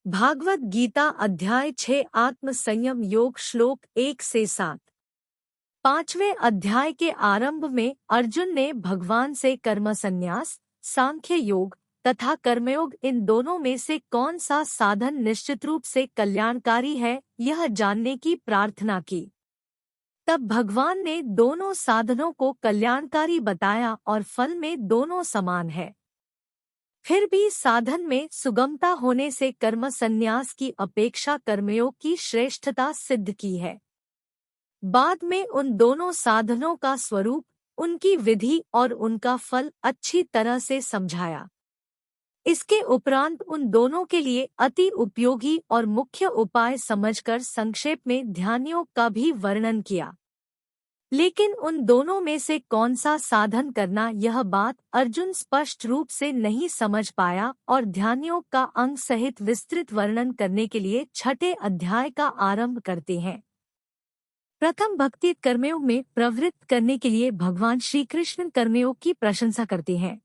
भागवत गीता अध्याय 6 आत्म संयम योग श्लोक 1 से 7। 5वें अध्याय के आरंभ में अर्जुन ने भगवान से कर्म संन्यास, सांख्य योग तथा कर्मयोग इन दोनों में से कौन सा साधन निश्चित रूप से कल्याणकारी है यह जानने की प्रार्थना की। तब भगवान ने दोनों साधनों को कल्याणकारी बताया और फल में दोनों समान है। फिर भी साधन में सुगमता होने से कर्म संन्यास की अपेक्षा कर्मयोग की श्रेष्ठता सिद्ध की है। बाद में उन दोनों साधनों का स्वरूप, उनकी विधि और उनका फल अच्छी तरह से समझाया। इसके उपरांत उन दोनों के लिए अति उपयोगी और मुख्य उपाय समझकर संक्षेप में ध्यान योग का भी वर्णन किया। लेकिन उन दोनों में से कौन सा साधन करना यह बात अर्जुन स्पष्ट रूप से नहीं समझ पाया और ध्यानयोग का अंग सहित विस्तृत वर्णन करने के लिए 6ठे अध्याय का आरंभ करते हैं। प्रथम भक्ति कर्मयोग में प्रवृत्त करने के लिए भगवान श्री कृष्ण कर्मयोग की प्रशंसा करते हैं।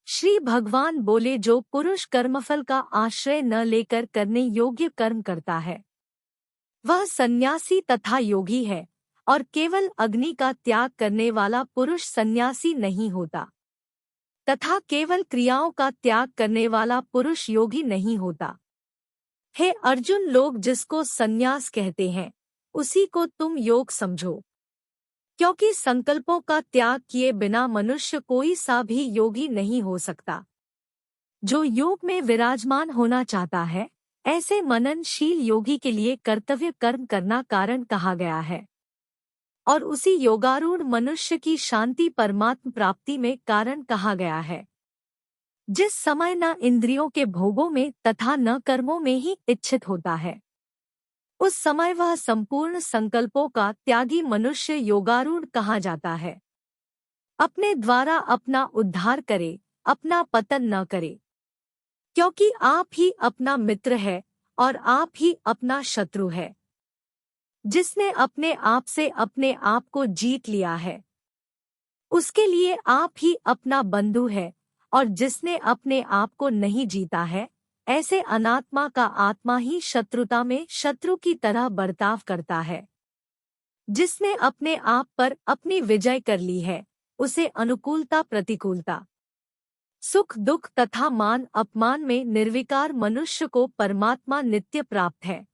श्री भगवान बोले, जो पुरुष कर्मफल का आश्रय न लेकर करने योग्य कर्म करता है वह सन्यासी तथा योगी है, और केवल अग्नि का त्याग करने वाला पुरुष सन्यासी नहीं होता तथा केवल क्रियाओं का त्याग करने वाला पुरुष योगी नहीं होता। हे अर्जुन, लोग जिसको सन्यास कहते हैं उसी को तुम योग समझो, क्योंकि संकल्पों का त्याग किए बिना मनुष्य कोई सा भी योगी नहीं हो सकता। जो योग में विराजमान होना चाहता है ऐसे मननशील योगी के लिए कर्तव्य कर्म करना कारण कहा गया है, और उसी योगारूढ़ मनुष्य की शांति परमात्म प्राप्ति में कारण कहा गया है। जिस समय न इंद्रियों के भोगों में तथा न कर्मों में ही इच्छित होता है उस समय वह संपूर्ण संकल्पों का त्यागी मनुष्य योगारूढ़ कहा जाता है। अपने द्वारा अपना उद्धार करे, अपना पतन न करे, क्योंकि आप ही अपना मित्र है और आप ही अपना शत्रु है। जिसने अपने आप से अपने आप को जीत लिया है उसके लिए आप ही अपना बंधु है, और जिसने अपने आप को नहीं जीता है ऐसे अनात्मा का आत्मा ही शत्रुता में शत्रु की तरह बर्ताव करता है। जिसने अपने आप पर अपनी विजय कर ली है उसे अनुकूलता प्रतिकूलता, सुख दुख तथा मान अपमान में निर्विकार मनुष्य को परमात्मा नित्य प्राप्त है।